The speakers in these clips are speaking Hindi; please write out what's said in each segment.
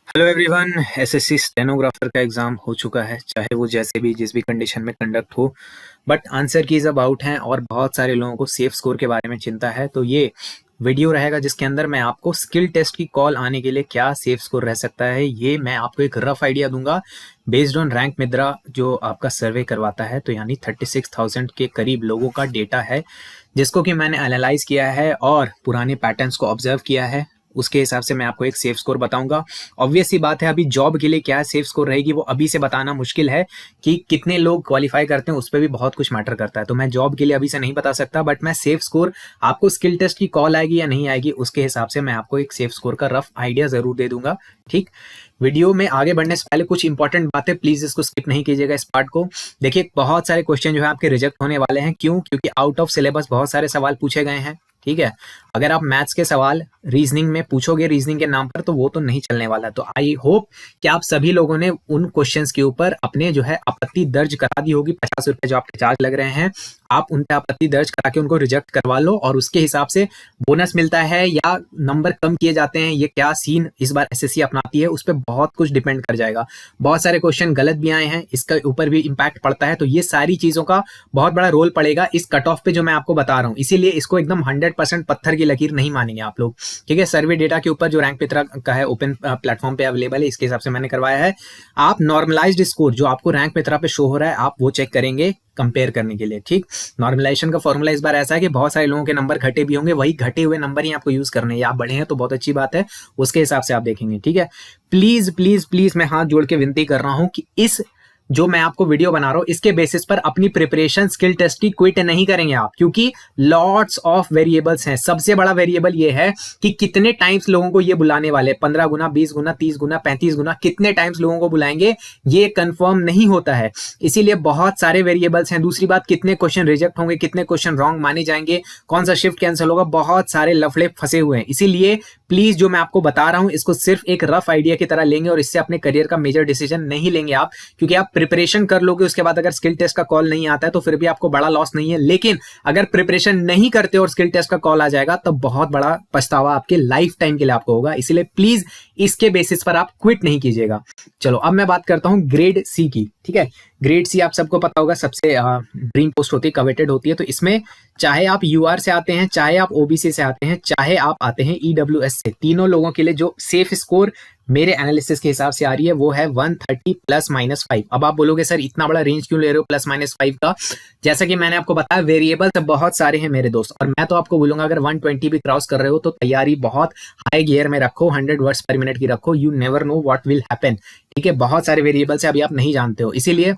Hello everyone. एसएससी स्टेनोग्राफर का एग्ज़ाम हो चुका है, चाहे वो जैसे भी जिस भी कंडीशन में कंडक्ट हो, बट आंसर कीज़ अब आउट हैं और बहुत सारे लोगों को सेफ स्कोर के बारे में चिंता है। तो ये वीडियो रहेगा जिसके अंदर मैं आपको स्किल टेस्ट की कॉल आने के लिए क्या सेफ स्कोर रह सकता है, ये मैं आपको एक रफ आइडिया दूंगा बेस्ड ऑन रैंक मित्रा जो आपका सर्वे करवाता है। तो यानी 36,000 के करीब लोगों का डेटा है जिसको कि मैंने एनालाइज किया है और पुराने पैटर्न्स को ऑब्जर्व किया है। उसके हिसाब से मैं आपको एक सेफ स्कोर बताऊंगा। ऑब्वियस सी बात है, अभी जॉब के लिए क्या सेफ स्कोर रहेगी वो अभी से बताना मुश्किल है कि कितने लोग क्वालिफाई करते हैं, उस पर भी बहुत कुछ मैटर करता है। तो मैं जॉब के लिए अभी से नहीं बता सकता, बट मैं सेफ स्कोर आपको स्किल टेस्ट की कॉल आएगी या नहीं आएगी उसके हिसाब से मैं आपको एक सेफ स्कोर का रफ आइडिया जरूर दे दूंगा। ठीक, वीडियो में आगे बढ़ने से पहले कुछ इंपॉर्टेंट बातें, प्लीज इसको स्किप नहीं कीजिएगा इस पार्ट को। देखिए, बहुत सारे क्वेश्चन जो है आपके रिजेक्ट होने वाले हैं। क्यों? क्योंकि आउट ऑफ सिलेबस बहुत सारे सवाल पूछे गए हैं। ठीक है, अगर आप मैथ्स के सवाल रीजनिंग में पूछोगे रीजनिंग के नाम पर तो वो तो नहीं चलने वाला। तो आई होप कि आप सभी लोगों ने उन क्वेश्चंस के ऊपर अपने जो है आपत्ति दर्ज करा दी होगी। 50 रुपए जो आपके चार्ज लग रहे हैं, आप उन पे आपत्ति दर्ज करा के उनको रिजेक्ट करवा लो और उसके हिसाब से बोनस मिलता है या नंबर कम किए जाते हैं। ये क्या सीन इस बार एसएससी अपनाती है उस पर बहुत कुछ डिपेंड कर जाएगा। बहुत सारे क्वेश्चन गलत भी आए हैं, इसके ऊपर भी इम्पैक्ट पड़ता है। तो ये सारी चीजों का बहुत बड़ा रोल पड़ेगा इस कट ऑफ पे जो मैं आपको बता रहा हूँ। इसीलिए इसको एकदम 100% पत्थर की लकीर नहीं मानेंगे आप लोग। ठीक है, सर्वे डेटा के ऊपर जो रैंक मित्रा का है ओपन प्लेटफॉर्म पे अवेलेबल है, इसके हिसाब से मैंने करवाया है। आप नॉर्मलाइज्ड स्कोर जो आपको रैंक मित्रा पे शो हो रहा है आप वो चेक करेंगे कंपेयर करने के लिए। ठीक, नॉर्मलाइजेशन का फॉर्मूला इस बार ऐसा है कि बहुत सारे लोगों के नंबर घटे भी होंगे, वही घटे हुए नंबर ही आपको यूज करने हैं। आप बढ़े हैं तो बहुत अच्छी बात है, उसके हिसाब से आप देखेंगे। ठीक है, प्लीज प्लीज प्लीज मैं हाथ जोड़ के विनती कर रहा हूं कि इस जो मैं आपको वीडियो बना रहा हूं इसके बेसिस पर अपनी प्रिपरेशन स्किल टेस्ट की क्विट नहीं करेंगे आप, क्योंकि लॉट्स ऑफ वेरिएबल्स हैं। सबसे बड़ा वेरिएबल ये है कि कितने टाइम्स लोगों को ये बुलाने वाले, 15 गुना, 20 गुना, 30 गुना, 35 गुना, कितने टाइम्स लोगों को बुलाएंगे ये कंफर्म नहीं होता है। इसीलिए बहुत सारे वेरिएबल्स हैं। दूसरी बात, कितने क्वेश्चन रिजेक्ट होंगे, कितने क्वेश्चन रॉन्ग माने जाएंगे, कौन सा शिफ्ट कैंसिल होगा, बहुत सारे लफड़े फंसे हुए हैं। इसीलिए प्लीज जो मैं आपको बता रहा हूं इसको सिर्फ एक रफ आइडिया की तरह लेंगे और इससे अपने करियर का मेजर डिसीजन नहीं लेंगे आप, क्योंकि आप प्रिपरेशन कर लोगे उसके बाद अगर स्किल टेस्ट का कॉल नहीं आता है तो फिर भी आपको बड़ा लॉस नहीं है। लेकिन अगर प्रिपरेशन नहीं करते और स्किल टेस्ट का कॉल आ जाएगा तो बहुत बड़ा पछतावा आपके लाइफ टाइम के लिए आपको होगा। इसलिए प्लीज इसके बेसिस पर आप क्विट नहीं कीजिएगा। चलो अब मैं बात करता हूं ग्रेड सी की। ठीक है, ग्रेड सी आप सबको पता होगा सबसे ड्रीम पोस्ट होती है, कवेटेड होती है। तो इसमें चाहे आप यूआर से आते हैं, चाहे आप ओबीसी से आते हैं, चाहे आप आते हैं ईडब्ल्यूएस से, तीनों लोगों के लिए जो सेफ स्कोर मेरे एनालिसिस के हिसाब से आ रही है वो है 130 +-5। अब आप बोलोगे सर इतना बड़ा रेंज क्यों ले रहे हो +-5 का? जैसा कि मैंने आपको बताया वेरिएबल्स बहुत सारे हैं मेरे दोस्त, और मैं तो आपको बोलूंगा अगर 120 भी क्रॉस कर रहे हो तो तैयारी बहुत हाई गियर में रखो, 100 वर्ड्स पर मिनट की रखो। You never know what will happen. ठीक है, बहुत सारे वेरिएबल्स है, अभी आप नहीं जानते हो। इसीलिए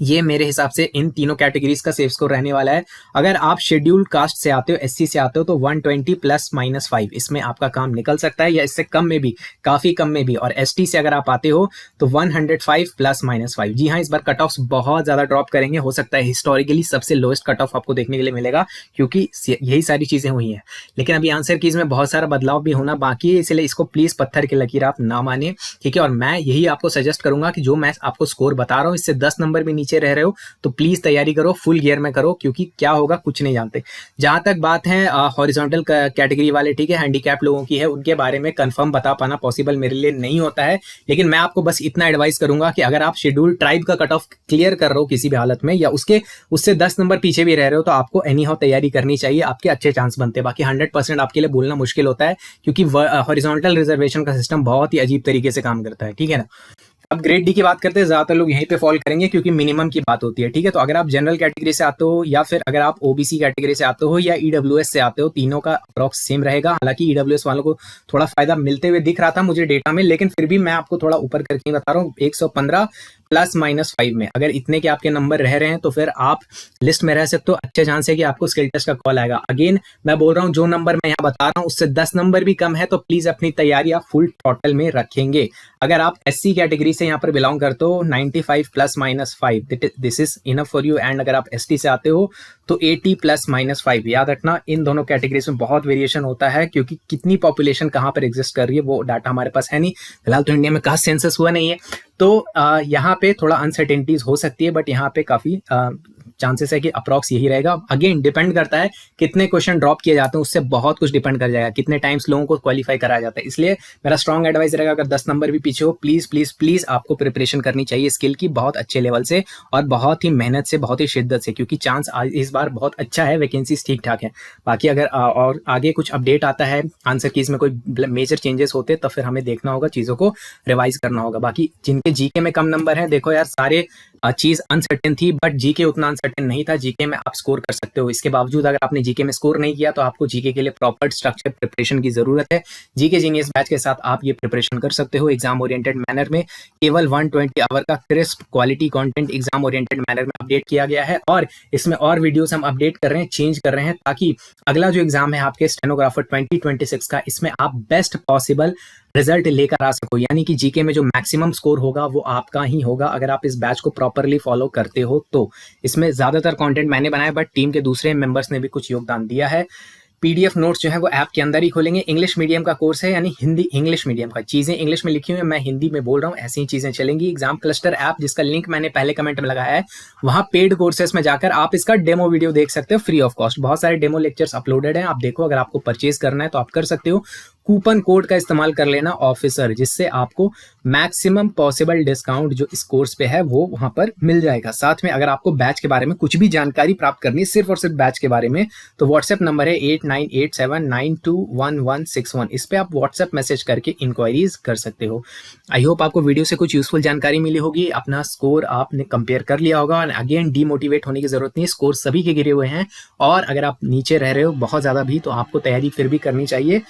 ये मेरे हिसाब से इन तीनों कैटेगरीज का सेफ स्कोर रहने वाला है। अगर आप शेड्यूल्ड कास्ट से आते हो, एससी से आते हो, तो 120 +-5 इसमें आपका काम निकल सकता है, या इससे कम में भी, काफी कम में भी। और एसटी से अगर आप आते हो तो 105 +-5। जी हाँ, इस बार कट ऑफ बहुत ज्यादा ड्रॉप करेंगे। हो सकता है हिस्टोरिकली सबसे लोएस्ट कट ऑफ आपको देखने के लिए मिलेगा, क्योंकि यही सारी चीजें हुई हैं। लेकिन अभी आंसर कीज में बहुत सारा बदलाव भी होना बाकी है, इसलिए इसको प्लीज पत्थर की लकीर आप ना माने। ठीक है, और मैं यही आपको सजेस्ट करूंगा कि जो मैं आपको स्कोर बता रहा हूँ इससे 10 नंबर भी नीचे रह रहे हो तो प्लीज तैयारी करो, फुल गियर में करो, क्योंकि क्या होगा कुछ नहीं जानते। जहां तक बात है हॉरिजॉन्टल कैटेगरी वाले, ठीक है, हैंडीकैप लोगों की है, उनके बारे में कंफर्म बता पाना पॉसिबल मेरे लिए नहीं होता है। लेकिन मैं आपको बस इतना एडवाइस करूंगा कि अगर आप शेड्यूल ट्राइब का कट ऑफ क्लियर कर रहे हो किसी भी हालत में, या उससे 10 नंबर पीछे भी रह रहे हो, तो आपको एनी हाउ तैयारी करनी चाहिए, आपके अच्छे चांस बनते हैं। बाकी 100% आपके लिए बोलना मुश्किल होता है, क्योंकि हॉरिजॉन्टल रिजर्वेशन का सिस्टम बहुत ही अजीब तरीके से काम करता है। ठीक है ना। अब ग्रेड डी की बात करते हैं, ज्यादातर लोग यहीं पे फॉल करेंगे क्योंकि मिनिमम की बात होती है। ठीक है, तो अगर आप जनरल कैटेगरी से आते हो, या फिर अगर आप ओबीसी कैटेगरी से आते हो, या ईडब्ल्यूएस से आते हो, तीनों का अप्रॉक्स सेम रहेगा। हालांकि ईडब्ल्यूएस वालों को थोड़ा फायदा मिलते हुए दिख रहा था मुझे डेटा में, लेकिन फिर भी मैं आपको थोड़ा ऊपर करके बता रहा हूँ। 115 +-5 में अगर इतने के आपके नंबर रह रहे हैं तो फिर आप लिस्ट में रह सकते हो। अच्छे चांस है कि आपको स्किल टेस्ट का कॉल आएगा। अगेन मैं बोल रहा हूँ, जो नंबर मैं यहाँ बता रहा हूँ उससे 10 नंबर भी कम है तो प्लीज अपनी तैयारी आप फुल टोटल में रखेंगे। अगर आप एससी कैटेगरी से यहाँ पर बिलोंग करते हो, 95 +-5 this is enough for you. And अगर आप एसटी से आते हो तो 80 +-5। याद रखना, इन दोनों कैटेगरीज में बहुत वेरिएशन होता है, क्योंकि कितनी पॉपुलेशन कहाँ पर एग्जिस्ट कर रही है वो डाटा हमारे पास है नहीं। फिलहाल तो इंडिया में कास्ट सेंसस हुआ नहीं है, तो यहाँ पे थोड़ा अनसर्टेनिटीज हो सकती है, बट यहाँ पे काफी चांसेस है कि अप्रॉक्स यही रहेगा। अगेन डिपेंड करता है कितने क्वेश्चन ड्रॉप किए जाते हैं, उससे बहुत कुछ डिपेंड कर जाएगा, कितने टाइम्स लोगों को क्वालिफाई कराया जाता है। इसलिए मेरा स्ट्रॉन्ग एडवाइस रहेगा, अगर 10 नंबर भी पीछे हो, प्लीज प्लीज प्लीज आपको प्रिपरेशन करनी चाहिए स्किल की, बहुत अच्छे लेवल से और बहुत ही मेहनत से, बहुत ही शिद्दत से, क्योंकि चांस इस बार बहुत अच्छा है, वैकेंसीज ठीक ठाक है। बाकी अगर और आगे कुछ अपडेट आता है, आंसर कीज में कोई मेजर चेंजेस होते तो फिर हमें देखना होगा, चीज़ों को रिवाइज करना होगा। बाकी जिनके जीके में कम नंबर है, देखो यार सारे चीज अनसर्टेन थी, बट जीके उतना अनसर्टेन नहीं था। जीके में आप स्कोर कर सकते हो। इसके बावजूद अगर आपने जीके में स्कोर नहीं किया तो आपको जीके के लिए प्रॉपर स्ट्रक्चर प्रिपरेशन की जरूरत है। जीके जीनियस बैच के साथ आप ये प्रिपरेशन कर सकते हो एग्जाम ओरिएंटेड मैनर में। केवल 120 आवर का crisp quality content exam oriented manner में अपडेट किया गया है, और इसमें और वीडियोस हम अपडेट कर रहे हैं, चेंज कर रहे हैं, ताकि अगला जो एग्जाम है आपके स्टेनोग्राफर 2026 का, इसमें आप बेस्ट पॉसिबल रिजल्ट लेकर आ सको। यानी कि जीके में जो मैक्सिमम स्कोर होगा वो आपका ही होगा, अगर आप इस बैच को प्रॉपरली फॉलो करते हो तो। इसमें ज्यादातर कंटेंट मैंने बनाया, बट टीम के दूसरे मेंबर्स ने भी कुछ योगदान दिया है। पीडीएफ नोट्स जो है वो ऐप के अंदर ही खोलेंगे। इंग्लिश मीडियम का कोर्स है, यानी हिंदी इंग्लिश मीडियम का, चीजें इंग्लिश में लिखी हुई है, मैं हिंदी में बोल रहा हूँ, ऐसी ही चीजें चलेंगी। एग्जाम क्लस्टर ऐप, जिसका लिंक मैंने पहले कमेंट में लगाया है, वहां पेड कोर्सेस में जाकर आप इसका डेमो वीडियो देख सकते हो फ्री ऑफ कॉस्ट। बहुत सारे डेमो लेक्चर्स अपलोडेड हैं, आप देखो। अगर आपको परचेज करना है तो आप कर सकते हो। कूपन कोड का इस्तेमाल कर लेना ऑफिसर, जिससे आपको मैक्सिमम पॉसिबल डिस्काउंट जो इस कोर्स पे है वो वहां पर मिल जाएगा। साथ में अगर आपको बैच के बारे में कुछ भी जानकारी प्राप्त करनी है, सिर्फ और सिर्फ बैच के बारे में, तो व्हाट्सएप नंबर है 8987921161। इस पे आप व्हाट्सएप मैसेज करके इंक्वायरीज कर सकते हो। आई होप आपको वीडियो से कुछ यूजफुल जानकारी मिली होगी। अपना स्कोर आपने कंपेयर कर लिया होगा, और अगेन डीमोटिवेट होने की जरूरत नहीं, स्कोर सभी के गिरे हुए हैं। और अगर आप नीचे रह रहे हो बहुत ज्यादा भी, तो आपको तैयारी फिर भी करनी चाहिए।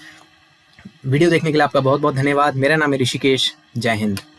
वीडियो देखने के लिए आपका बहुत बहुत धन्यवाद। मेरा नाम है ऋषिकेश। जय हिंद।